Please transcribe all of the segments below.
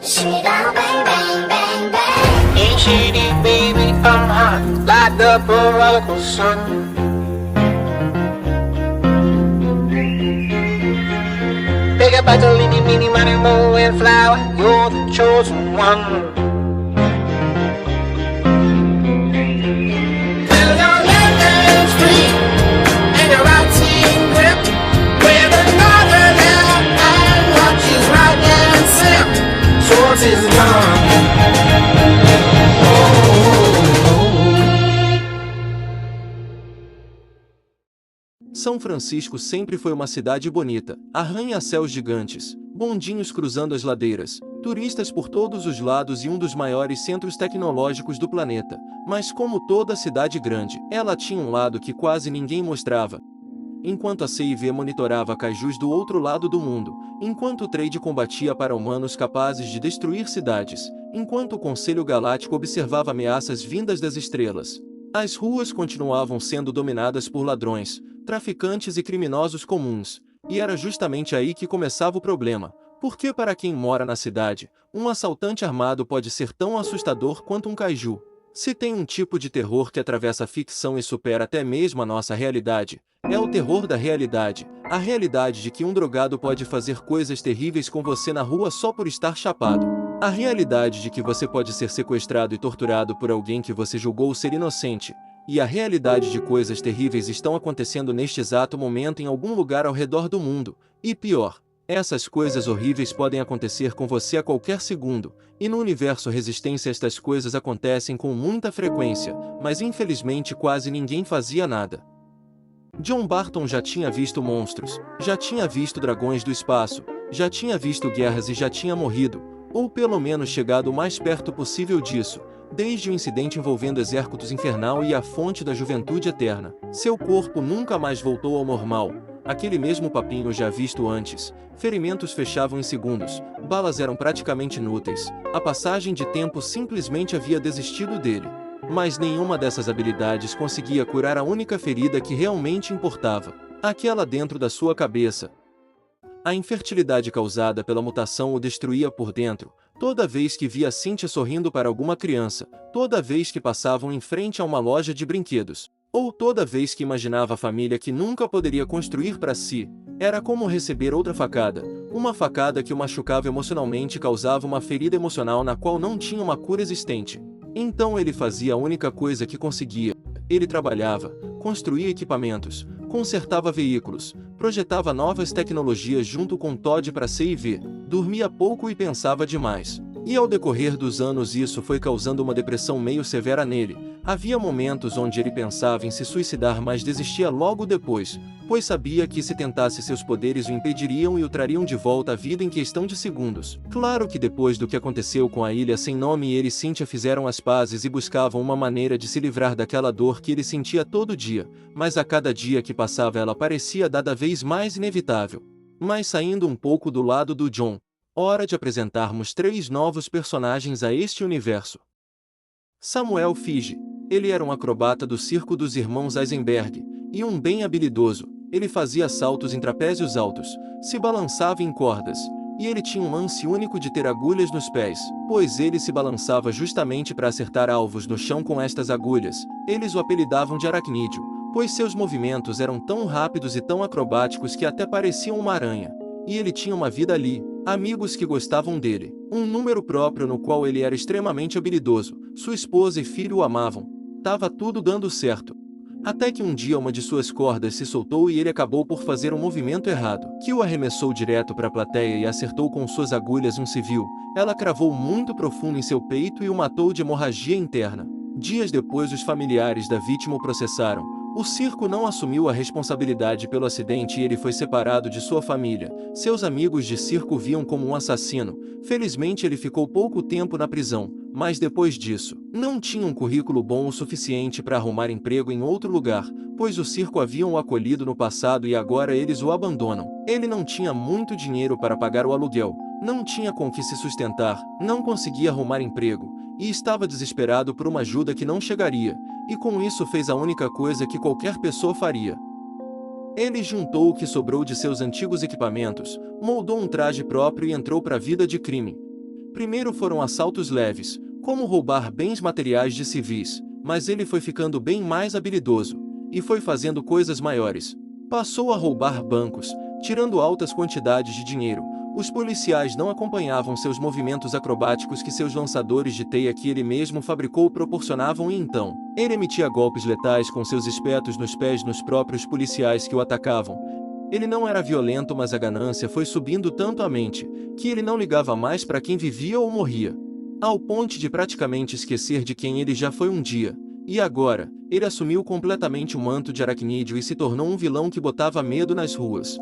Shimmy down, bang, bang, bang, bang. Ain't shady, baby, I'm hot, like the prodigal son. Pick up a little mini money, mo and flower, you're the chosen one. Well, your left free, and your right team grip, with another left hand, watches right and slip, swords is gone. São Francisco sempre foi uma cidade bonita, arranha-céus gigantes, bondinhos cruzando as ladeiras, turistas por todos os lados e um dos maiores centros tecnológicos do planeta. Mas como toda cidade grande, ela tinha um lado que quase ninguém mostrava. Enquanto a CIV monitorava kaijus do outro lado do mundo, enquanto o trade combatia para humanos capazes de destruir cidades, enquanto o Conselho Galáctico observava ameaças vindas das estrelas, as ruas continuavam sendo dominadas por ladrões, traficantes e criminosos comuns, e era justamente aí que começava o problema, porque para quem mora na cidade, um assaltante armado pode ser tão assustador quanto um kaiju. Se tem um tipo de terror que atravessa a ficção e supera até mesmo a nossa realidade, é o terror da realidade, a realidade de que um drogado pode fazer coisas terríveis com você na rua só por estar chapado. A realidade de que você pode ser sequestrado e torturado por alguém que você julgou ser inocente. E a realidade de coisas terríveis estão acontecendo neste exato momento em algum lugar ao redor do mundo. E pior, essas coisas horríveis podem acontecer com você a qualquer segundo. E no universo Resistência estas coisas acontecem com muita frequência, mas infelizmente quase ninguém fazia nada. John Barton já tinha visto monstros, já tinha visto dragões do espaço, já tinha visto guerras e já tinha morrido, ou pelo menos chegado o mais perto possível disso. Desde o incidente envolvendo Exércitos Infernal e a fonte da juventude eterna, seu corpo nunca mais voltou ao normal. Aquele mesmo papinho já visto antes. Ferimentos fechavam em segundos, balas eram praticamente inúteis. A passagem de tempo simplesmente havia desistido dele. Mas nenhuma dessas habilidades conseguia curar a única ferida que realmente importava, aquela dentro da sua cabeça. A infertilidade causada pela mutação o destruía por dentro. Toda vez que via Cynthia sorrindo para alguma criança, toda vez que passavam em frente a uma loja de brinquedos, ou toda vez que imaginava a família que nunca poderia construir para si, era como receber outra facada, uma facada que o machucava emocionalmente e causava uma ferida emocional na qual não tinha uma cura existente. Então ele fazia a única coisa que conseguia. Ele trabalhava, construía equipamentos, consertava veículos, projetava novas tecnologias junto com Todd para CIV, dormia pouco e pensava demais. E ao decorrer dos anos isso foi causando uma depressão meio severa nele. Havia momentos onde ele pensava em se suicidar, mas desistia logo depois, pois sabia que se tentasse seus poderes o impediriam e o trariam de volta à vida em questão de segundos. Claro que depois do que aconteceu com a Ilha Sem Nome, ele e Cynthia fizeram as pazes e buscavam uma maneira de se livrar daquela dor que ele sentia todo dia, mas a cada dia que passava ela parecia cada vez mais inevitável. Mas saindo um pouco do lado do John, hora de apresentarmos 3 novos personagens a este universo. Samuel Figi. Ele era um acrobata do circo dos irmãos Eisenberg, e um bem habilidoso. Ele fazia saltos em trapézios altos, se balançava em cordas, e ele tinha um lance único de ter agulhas nos pés, pois ele se balançava justamente para acertar alvos no chão com estas agulhas. Eles o apelidavam de aracnídeo, pois seus movimentos eram tão rápidos e tão acrobáticos que até pareciam uma aranha. E ele tinha uma vida ali, amigos que gostavam dele, um número próprio no qual ele era extremamente habilidoso, sua esposa e filho o amavam. Tava tudo dando certo. Até que um dia uma de suas cordas se soltou e ele acabou por fazer um movimento errado, que o arremessou direto para a plateia e acertou com suas agulhas um civil. Ela cravou muito profundo em seu peito e o matou de hemorragia interna. Dias depois os familiares da vítima o processaram. O circo não assumiu a responsabilidade pelo acidente e ele foi separado de sua família. Seus amigos de circo o viam como um assassino. Felizmente ele ficou pouco tempo na prisão, mas depois disso, não tinha um currículo bom o suficiente para arrumar emprego em outro lugar, pois o circo haviam o acolhido no passado e agora eles o abandonam. Ele não tinha muito dinheiro para pagar o aluguel, não tinha com que se sustentar, não conseguia arrumar emprego, e estava desesperado por uma ajuda que não chegaria, e com isso fez a única coisa que qualquer pessoa faria. Ele juntou o que sobrou de seus antigos equipamentos, moldou um traje próprio e entrou para a vida de crime. Primeiro foram assaltos leves, como roubar bens materiais de civis, mas ele foi ficando bem mais habilidoso, e foi fazendo coisas maiores. Passou a roubar bancos, tirando altas quantidades de dinheiro. Os policiais não acompanhavam seus movimentos acrobáticos que seus lançadores de teia que ele mesmo fabricou proporcionavam e então, ele emitia golpes letais com seus espetos nos pés nos próprios policiais que o atacavam. Ele não era violento, mas a ganância foi subindo tanto à mente, que ele não ligava mais para quem vivia ou morria. Ao ponto de praticamente esquecer de quem ele já foi um dia. E agora, ele assumiu completamente o manto de aracnídeo e se tornou um vilão que botava medo nas ruas.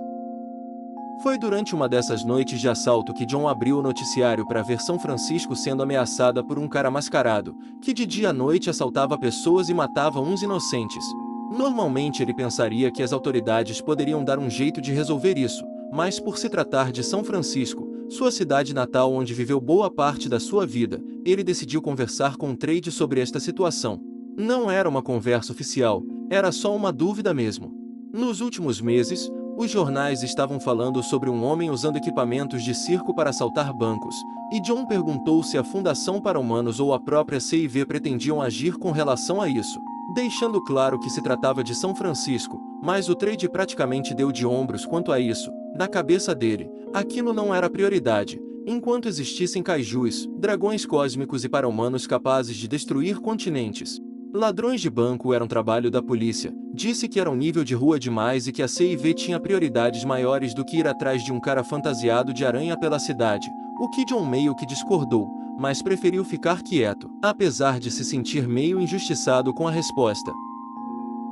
Foi durante uma dessas noites de assalto que John abriu o noticiário para ver São Francisco sendo ameaçada por um cara mascarado, que de dia à noite assaltava pessoas e matava uns inocentes. Normalmente ele pensaria que as autoridades poderiam dar um jeito de resolver isso, mas por se tratar de São Francisco, sua cidade natal onde viveu boa parte da sua vida, ele decidiu conversar com Trade sobre esta situação. Não era uma conversa oficial, era só uma dúvida mesmo. Nos últimos meses, os jornais estavam falando sobre um homem usando equipamentos de circo para assaltar bancos, e John perguntou se a Fundação para Humanos ou a própria CIV pretendiam agir com relação a isso, deixando claro que se tratava de São Francisco, mas o Trade praticamente deu de ombros quanto a isso. Na cabeça dele, aquilo não era prioridade, enquanto existissem kaijus, dragões cósmicos e para-humanos capazes de destruir continentes. Ladrões de banco eram trabalho da polícia, disse que era um nível de rua demais e que a CIV tinha prioridades maiores do que ir atrás de um cara fantasiado de aranha pela cidade, o que John meio que discordou, mas preferiu ficar quieto, apesar de se sentir meio injustiçado com a resposta.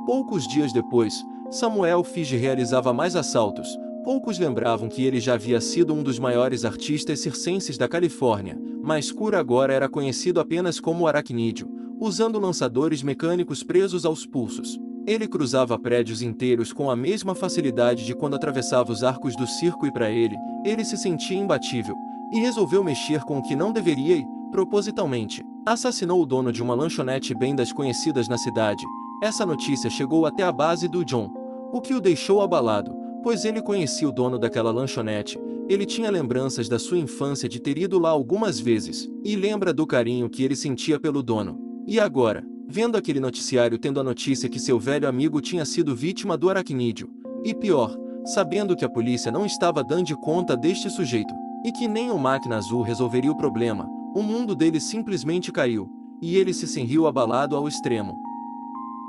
Poucos dias depois, Samuel Fige realizava mais assaltos. Poucos lembravam que ele já havia sido um dos maiores artistas circenses da Califórnia, mas Cura agora era conhecido apenas como Aracnídeo, usando lançadores mecânicos presos aos pulsos. Ele cruzava prédios inteiros com a mesma facilidade de quando atravessava os arcos do circo e para ele se sentia imbatível, e resolveu mexer com o que não deveria e, propositalmente, assassinou o dono de uma lanchonete bem das conhecidas na cidade. Essa notícia chegou até a base do John, o que o deixou abalado, pois ele conhecia o dono daquela lanchonete. Ele tinha lembranças da sua infância de ter ido lá algumas vezes, e lembra do carinho que ele sentia pelo dono. E agora, vendo aquele noticiário tendo a notícia que seu velho amigo tinha sido vítima do aracnídeo, e pior, sabendo que a polícia não estava dando conta deste sujeito, e que nem o Máquina Azul resolveria o problema, o mundo dele simplesmente caiu, e ele se sentiu abalado ao extremo.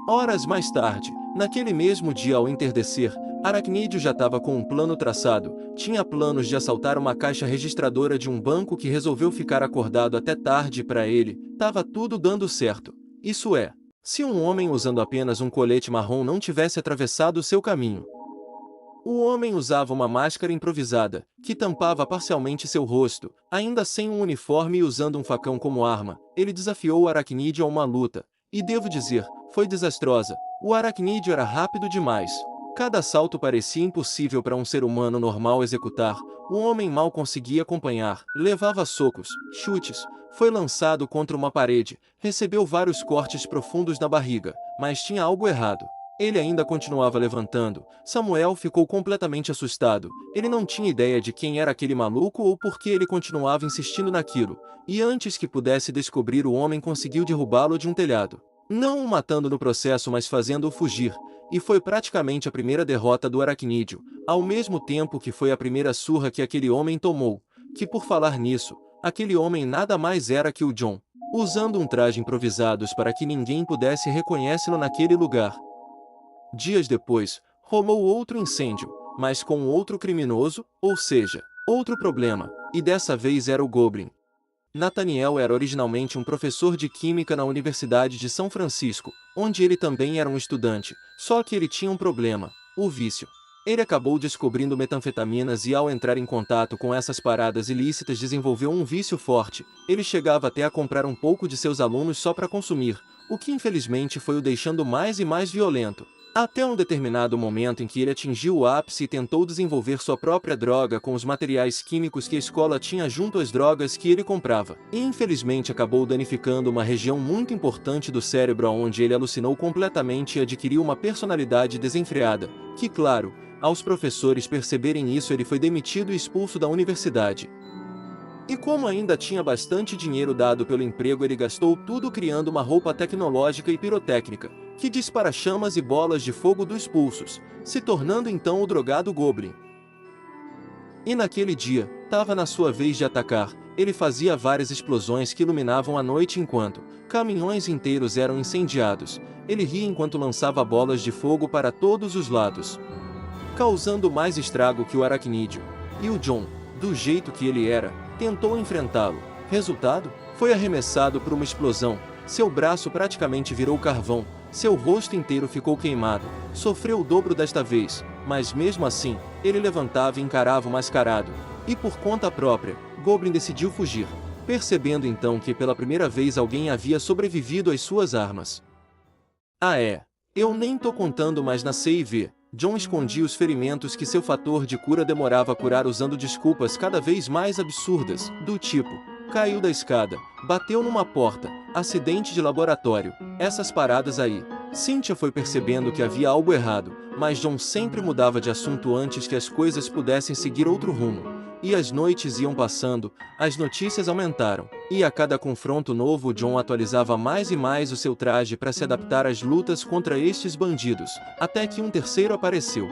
Horas mais tarde, naquele mesmo dia ao entardecer, Aracnídeo já estava com um plano traçado, tinha planos de assaltar uma caixa registradora de um banco que resolveu ficar acordado até tarde e para ele, estava tudo dando certo. Isso é, se um homem usando apenas um colete marrom não tivesse atravessado seu caminho. O homem usava uma máscara improvisada, que tampava parcialmente seu rosto, ainda sem um uniforme e usando um facão como arma. Ele desafiou o Aracnídeo a uma luta, e devo dizer, foi desastrosa. O Aracnídeo era rápido demais. Cada assalto parecia impossível para um ser humano normal executar. O homem mal conseguia acompanhar, levava socos, chutes, foi lançado contra uma parede, recebeu vários cortes profundos na barriga, mas tinha algo errado. Ele ainda continuava levantando. Samuel ficou completamente assustado. Ele não tinha ideia de quem era aquele maluco ou por que ele continuava insistindo naquilo. E antes que pudesse descobrir, o homem conseguiu derrubá-lo de um telhado. Não o matando no processo, mas fazendo-o fugir. E foi praticamente a primeira derrota do Aracnídeo, ao mesmo tempo que foi a primeira surra que aquele homem tomou. Que por falar nisso, aquele homem nada mais era que o John, usando um traje improvisados para que ninguém pudesse reconhecê-lo naquele lugar. Dias depois, rolou outro incêndio, mas com outro criminoso, ou seja, outro problema, e dessa vez era o Goblin. Nathaniel era originalmente um professor de química na Universidade de São Francisco, onde ele também era um estudante, só que ele tinha um problema, o vício. Ele acabou descobrindo metanfetaminas e ao entrar em contato com essas paradas ilícitas desenvolveu um vício forte. Ele chegava até a comprar um pouco de seus alunos só para consumir, o que infelizmente foi o deixando mais e mais violento. Até um determinado momento em que ele atingiu o ápice e tentou desenvolver sua própria droga com os materiais químicos que a escola tinha junto às drogas que ele comprava. E infelizmente acabou danificando uma região muito importante do cérebro onde ele alucinou completamente e adquiriu uma personalidade desenfreada, que claro, aos professores perceberem isso ele foi demitido e expulso da universidade. E como ainda tinha bastante dinheiro dado pelo emprego, ele gastou tudo criando uma roupa tecnológica e pirotécnica, que dispara chamas e bolas de fogo dos pulsos, se tornando então o drogado Goblin. E naquele dia, estava na sua vez de atacar. Ele fazia várias explosões que iluminavam a noite enquanto caminhões inteiros eram incendiados. Ele ria enquanto lançava bolas de fogo para todos os lados, causando mais estrago que o aracnídeo. E o John, do jeito que ele era, tentou enfrentá-lo. Resultado? Foi arremessado por uma explosão. Seu braço praticamente virou carvão. Seu rosto inteiro ficou queimado. Sofreu o dobro desta vez, mas mesmo assim, ele levantava e encarava o mascarado. E por conta própria, Goblin decidiu fugir, percebendo então que pela primeira vez alguém havia sobrevivido às suas armas. Ah é, eu nem tô contando mais na C&V. John escondia os ferimentos que seu fator de cura demorava a curar usando desculpas cada vez mais absurdas, do tipo: caiu da escada, bateu numa porta, acidente de laboratório, essas paradas aí. Cynthia foi percebendo que havia algo errado, mas John sempre mudava de assunto antes que as coisas pudessem seguir outro rumo. E as noites iam passando, as notícias aumentaram, e a cada confronto novo John atualizava mais e mais o seu traje para se adaptar às lutas contra estes bandidos, até que um terceiro apareceu.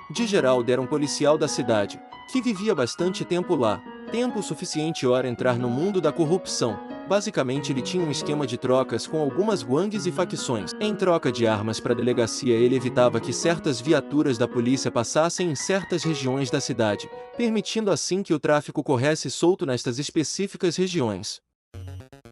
De Gerald era um policial da cidade, que vivia bastante tempo lá, tempo suficiente para entrar no mundo da corrupção. Basicamente ele tinha um esquema de trocas com algumas gangues e facções. Em troca de armas para a delegacia, ele evitava que certas viaturas da polícia passassem em certas regiões da cidade, permitindo assim que o tráfico corresse solto nestas específicas regiões.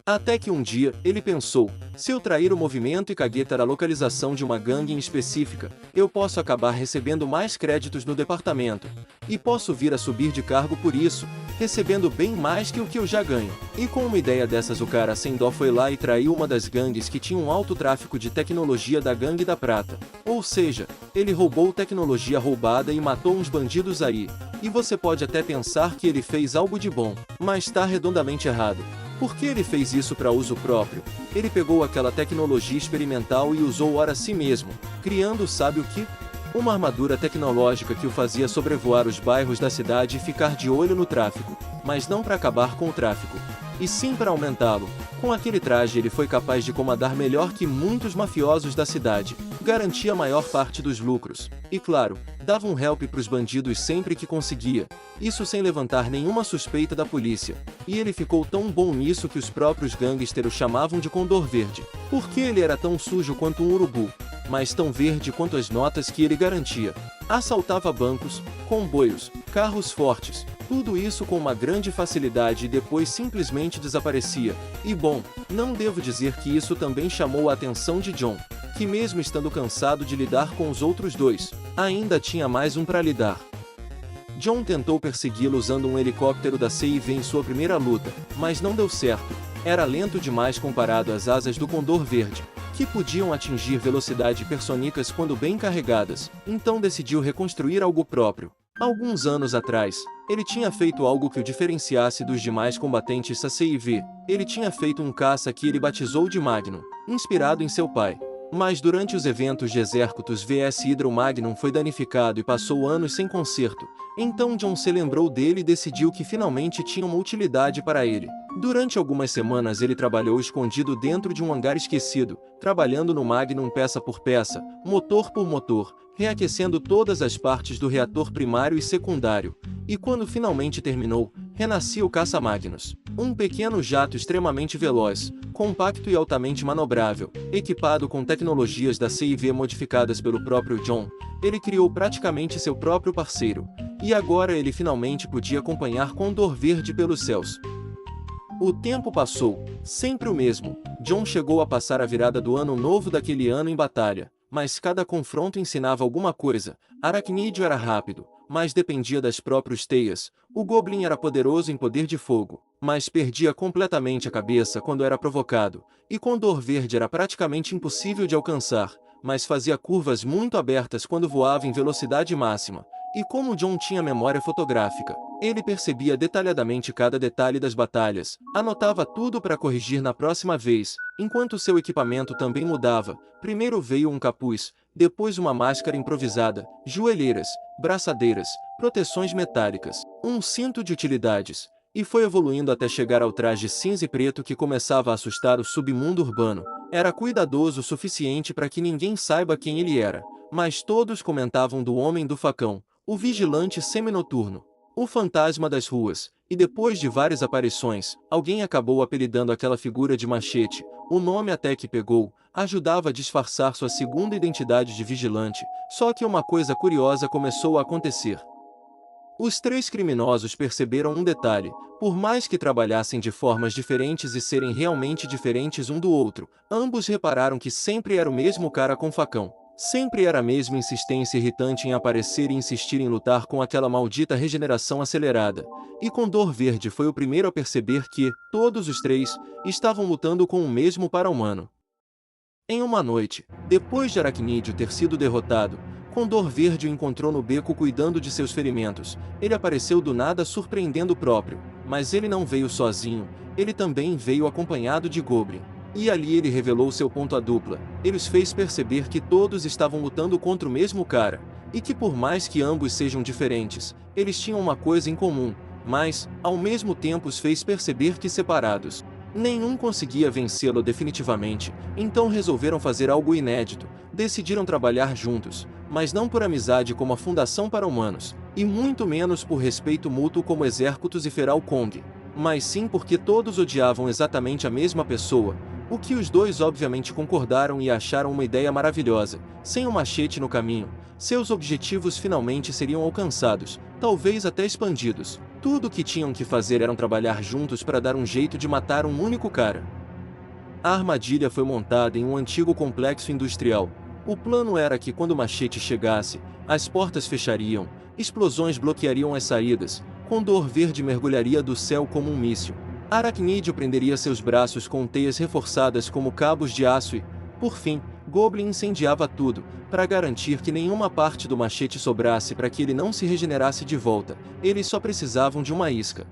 Até que um dia, ele pensou: se eu trair o movimento e caguetar a localização de uma gangue em específica, eu posso acabar recebendo mais créditos no departamento. E posso vir a subir de cargo por isso, recebendo bem mais que o que eu já ganho. E com uma ideia dessas, o cara sem dó foi lá e traiu uma das gangues que tinha um alto tráfico de tecnologia da Gangue da Prata. Ou seja, ele roubou tecnologia roubada e matou uns bandidos aí. E você pode até pensar que ele fez algo de bom, mas está redondamente errado. Por que ele fez isso para uso próprio? Ele pegou aquela tecnologia experimental e usou ora a si mesmo, criando sabe o que? Uma armadura tecnológica que o fazia sobrevoar os bairros da cidade e ficar de olho no tráfico, mas não para acabar com o tráfico, e sim para aumentá-lo. Com aquele traje ele foi capaz de comandar melhor que muitos mafiosos da cidade, garantia a maior parte dos lucros, e claro, dava um help para os bandidos sempre que conseguia, isso sem levantar nenhuma suspeita da polícia. E ele ficou tão bom nisso que os próprios gangsters o chamavam de Condor Verde, porque ele era tão sujo quanto um urubu, mas tão verde quanto as notas que ele garantia. Assaltava bancos, comboios, carros fortes, tudo isso com uma grande facilidade e depois simplesmente desaparecia. E bom, não devo dizer que isso também chamou a atenção de John, que mesmo estando cansado de lidar com os outros dois, ainda tinha mais um para lidar. John tentou persegui-lo usando um helicóptero da C&V em sua primeira luta, mas não deu certo. Era lento demais comparado às asas do Condor Verde, que podiam atingir velocidade hipersônicas quando bem carregadas, então decidiu reconstruir algo próprio. Alguns anos atrás, ele tinha feito algo que o diferenciasse dos demais combatentes da C&V. Ele tinha feito um caça que ele batizou de Magnum, inspirado em seu pai. Mas durante os eventos de Exércitos vs Hydro, Magnum foi danificado e passou anos sem conserto. Então John se lembrou dele e decidiu que finalmente tinha uma utilidade para ele. Durante algumas semanas ele trabalhou escondido dentro de um hangar esquecido, trabalhando no Magnum peça por peça, motor por motor, reaquecendo todas as partes do reator primário e secundário. E quando finalmente terminou, renascia o Caça-Magnus. Um pequeno jato extremamente veloz, compacto e altamente manobrável, equipado com tecnologias da C&V modificadas pelo próprio John. Ele criou praticamente seu próprio parceiro. E agora ele finalmente podia acompanhar Condor Verde pelos céus. O tempo passou, sempre o mesmo. John chegou a passar a virada do ano novo daquele ano em batalha, mas cada confronto ensinava alguma coisa. Aracnídeo era rápido, mas dependia das próprias teias. O Goblin era poderoso em poder de fogo, mas perdia completamente a cabeça quando era provocado. E Condor Verde era praticamente impossível de alcançar, mas fazia curvas muito abertas quando voava em velocidade máxima. E como John tinha memória fotográfica, ele percebia detalhadamente cada detalhe das batalhas, anotava tudo para corrigir na próxima vez, enquanto seu equipamento também mudava. Primeiro veio um capuz, depois uma máscara improvisada, joelheiras, braçadeiras, proteções metálicas, um cinto de utilidades, e foi evoluindo até chegar ao traje cinza e preto que começava a assustar o submundo urbano. Era cuidadoso o suficiente para que ninguém saiba quem ele era, mas todos comentavam do Homem do Facão, o vigilante seminoturno, o fantasma das ruas, e depois de várias aparições, alguém acabou apelidando aquela figura de Machete. O nome até que pegou, ajudava a disfarçar sua segunda identidade de vigilante, só que uma coisa curiosa começou a acontecer. Os três criminosos perceberam um detalhe: por mais que trabalhassem de formas diferentes e serem realmente diferentes um do outro, ambos repararam que sempre era o mesmo cara com facão. Sempre era a mesma insistência irritante em aparecer e insistir em lutar com aquela maldita regeneração acelerada. E Condor Verde foi o primeiro a perceber que, todos os três, estavam lutando com o mesmo para-humano. Em uma noite, depois de Aracnídeo ter sido derrotado, Condor Verde o encontrou no beco cuidando de seus ferimentos. Ele apareceu do nada surpreendendo o próprio, mas ele não veio sozinho, ele também veio acompanhado de Goblin. E ali ele revelou seu ponto à dupla. Ele os fez perceber que todos estavam lutando contra o mesmo cara, e que por mais que ambos sejam diferentes, eles tinham uma coisa em comum, mas, ao mesmo tempo os fez perceber que separados, nenhum conseguia vencê-lo definitivamente. Então resolveram fazer algo inédito, decidiram trabalhar juntos, mas não por amizade como a Fundação para Humanos, e muito menos por respeito mútuo como Exércutos e Feral Kong, mas sim porque todos odiavam exatamente a mesma pessoa, o que os dois obviamente concordaram e acharam uma ideia maravilhosa. Sem o machete no caminho, seus objetivos finalmente seriam alcançados, talvez até expandidos. Tudo o que tinham que fazer era trabalhar juntos para dar um jeito de matar um único cara. A armadilha foi montada em um antigo complexo industrial. O plano era que quando o machete chegasse, as portas fechariam, explosões bloqueariam as saídas, Condor Verde mergulharia do céu como um míssil. Aracnídeo prenderia seus braços com teias reforçadas como cabos de aço e, por fim, Goblin incendiava tudo, para garantir que nenhuma parte do machete sobrasse para que ele não se regenerasse de volta. Eles só precisavam de uma isca.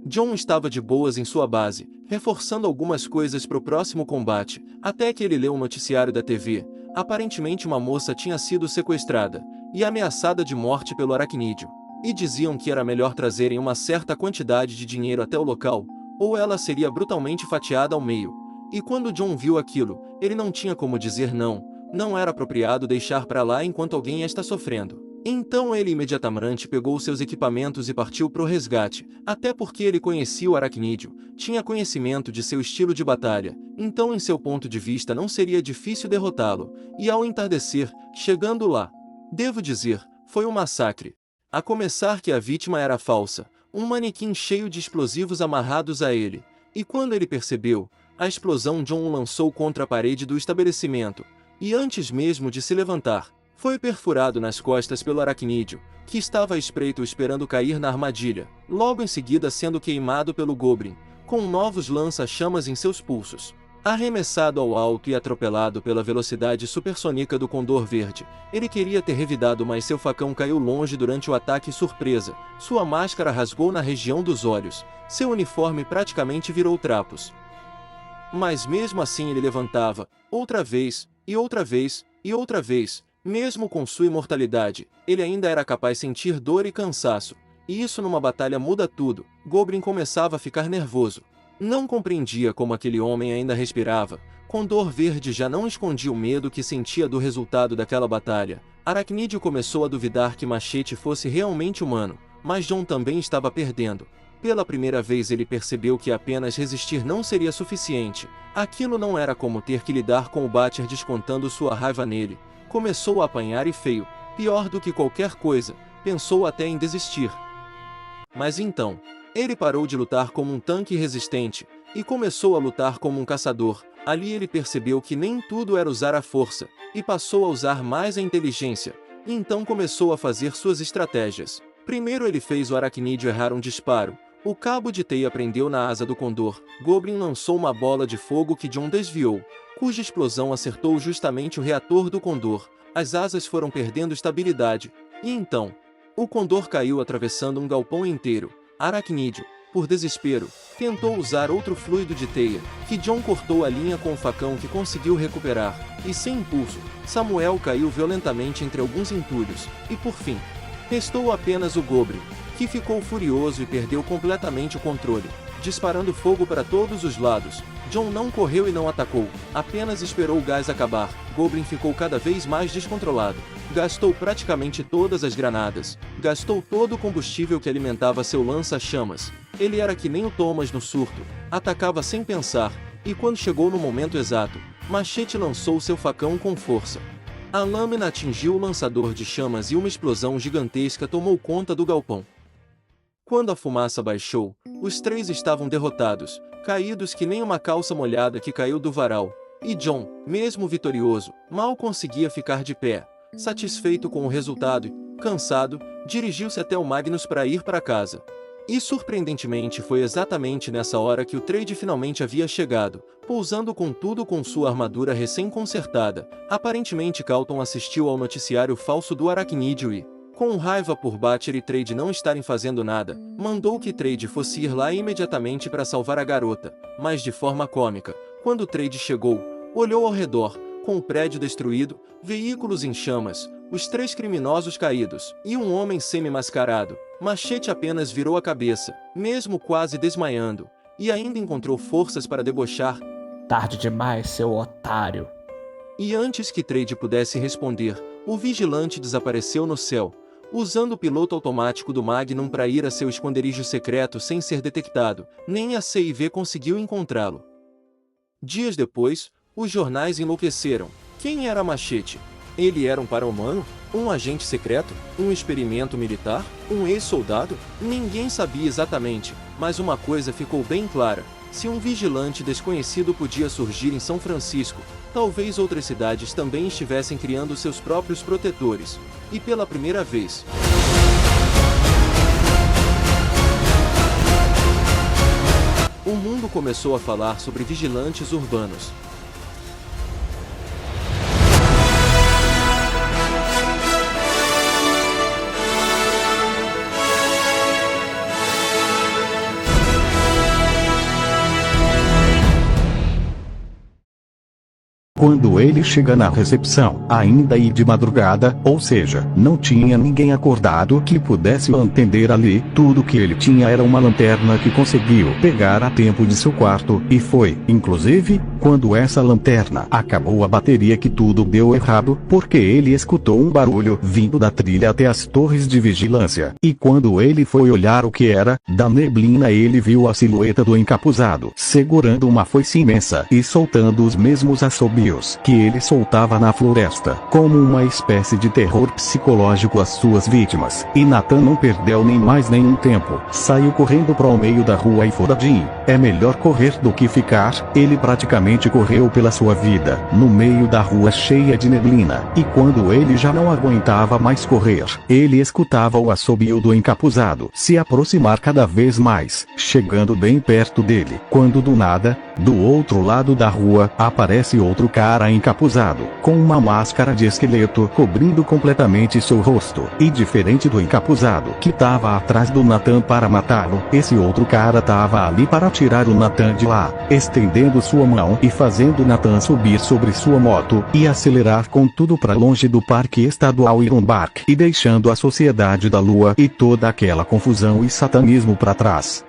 John estava de boas em sua base, reforçando algumas coisas para o próximo combate, até que ele leu o noticiário da TV. Aparentemente uma moça tinha sido sequestrada e ameaçada de morte pelo Aracnídeo, e diziam que era melhor trazerem uma certa quantidade de dinheiro até o local, ou ela seria brutalmente fatiada ao meio. E quando John viu aquilo, ele não tinha como dizer não, não era apropriado deixar para lá enquanto alguém está sofrendo. Então ele imediatamente pegou seus equipamentos e partiu pro resgate, até porque ele conhecia o Aracnídeo, tinha conhecimento de seu estilo de batalha, então em seu ponto de vista não seria difícil derrotá-lo, e ao entardecer, chegando lá, devo dizer, foi um massacre. A começar que a vítima era falsa, um manequim cheio de explosivos amarrados a ele, e quando ele percebeu, a explosão John o lançou contra a parede do estabelecimento, e antes mesmo de se levantar, foi perfurado nas costas pelo Aracnídeo, que estava à espreita esperando cair na armadilha, logo em seguida sendo queimado pelo Goblin, com novos lança-chamas em seus pulsos. Arremessado ao alto e atropelado pela velocidade supersônica do Condor Verde, ele queria ter revidado, mas seu facão caiu longe durante o ataque surpresa, sua máscara rasgou na região dos olhos, seu uniforme praticamente virou trapos. Mas mesmo assim ele levantava, outra vez, e outra vez, e outra vez. Mesmo com sua imortalidade, ele ainda era capaz de sentir dor e cansaço, e isso numa batalha muda tudo. Goblin começava a ficar nervoso. Não compreendia como aquele homem ainda respirava. Condor Verde já não escondia o medo que sentia do resultado daquela batalha. Aracnídeo começou a duvidar que Machete fosse realmente humano, mas John também estava perdendo. Pela primeira vez ele percebeu que apenas resistir não seria suficiente. Aquilo não era como ter que lidar com o Butcher descontando sua raiva nele. Começou a apanhar e feio, pior do que qualquer coisa, pensou até em desistir. Mas então, ele parou de lutar como um tanque resistente, e começou a lutar como um caçador. Ali ele percebeu que nem tudo era usar a força, e passou a usar mais a inteligência, e então começou a fazer suas estratégias. Primeiro ele fez o Aracnídeo errar um disparo, o cabo de teia prendeu na asa do Condor, Goblin lançou uma bola de fogo que John desviou, cuja explosão acertou justamente o reator do Condor. As asas foram perdendo estabilidade, e então, o Condor caiu atravessando um galpão inteiro. Aracnídeo, por desespero, tentou usar outro fluido de teia, que John cortou a linha com o facão que conseguiu recuperar, e sem impulso, Samuel caiu violentamente entre alguns entulhos, e por fim, Restou apenas o Goblin, que ficou furioso e perdeu completamente o controle, disparando fogo para todos os lados. John não correu e não atacou, apenas esperou o gás acabar. Goblin ficou cada vez mais descontrolado. Gastou praticamente todas as granadas. Gastou todo o combustível que alimentava seu lança-chamas. Ele era que nem o Thomas no surto. Atacava sem pensar, e quando chegou no momento exato, Machete lançou seu facão com força. A lâmina atingiu o lançador de chamas e uma explosão gigantesca tomou conta do galpão. Quando a fumaça baixou, os três estavam derrotados, caídos que nem uma calça molhada que caiu do varal. E John, mesmo vitorioso, mal conseguia ficar de pé. Satisfeito com o resultado e, cansado, dirigiu-se até o Magnus para ir para casa. E surpreendentemente foi exatamente nessa hora que o Trade finalmente havia chegado, pousando com tudo com sua armadura recém-consertada. Aparentemente Calton assistiu ao noticiário falso do Aracnídeo e, com raiva por Butcher e Trade não estarem fazendo nada, mandou que Trade fosse ir lá imediatamente para salvar a garota, mas de forma cômica. Quando Trade chegou, olhou ao redor, com o prédio destruído, veículos em chamas, os três criminosos caídos, e um homem semi-mascarado. Machete apenas virou a cabeça, mesmo quase desmaiando, e ainda encontrou forças para debochar. Tarde demais, seu otário. E antes que Trade pudesse responder, o vigilante desapareceu no céu, usando o piloto automático do Magnum para ir a seu esconderijo secreto sem ser detectado. Nem a CIV conseguiu encontrá-lo. Dias depois, os jornais enlouqueceram. Quem era Machete? Ele era um para-humano? Um agente secreto? Um experimento militar? Um ex-soldado? Ninguém sabia exatamente, mas uma coisa ficou bem clara. Se um vigilante desconhecido podia surgir em São Francisco, talvez outras cidades também estivessem criando seus próprios protetores. E pela primeira vez, o mundo começou a falar sobre vigilantes urbanos. Quando ele chega na recepção, ainda e de madrugada, ou seja, não tinha ninguém acordado que pudesse atender ali. Tudo que ele tinha era uma lanterna que conseguiu pegar a tempo de seu quarto, e foi, inclusive, quando essa lanterna acabou a bateria que tudo deu errado, porque ele escutou um barulho vindo da trilha até as torres de vigilância, e quando ele foi olhar o que era, da neblina ele viu a silhueta do encapuzado, segurando uma foice imensa e soltando os mesmos assobios que ele soltava na floresta, como uma espécie de terror psicológico às suas vítimas. E Nathan não perdeu nem mais nenhum tempo, saiu correndo para o meio da rua e foradinho. É melhor correr do que ficar. Ele praticamente correu pela sua vida, no meio da rua cheia de neblina, e quando ele já não aguentava mais correr, ele escutava o assobio do encapuzado se aproximar cada vez mais, chegando bem perto dele, quando do nada, do outro lado da rua, aparece outro cara encapuzado, com uma máscara de esqueleto cobrindo completamente seu rosto, e diferente do encapuzado que estava atrás do Nathan para matá-lo, esse outro cara estava ali para tirar o Nathan de lá, estendendo sua mão e fazendo Nathan subir sobre sua moto e acelerar com tudo para longe do Parque Estadual Ironbark, e deixando a Sociedade da Lua e toda aquela confusão e satanismo para trás.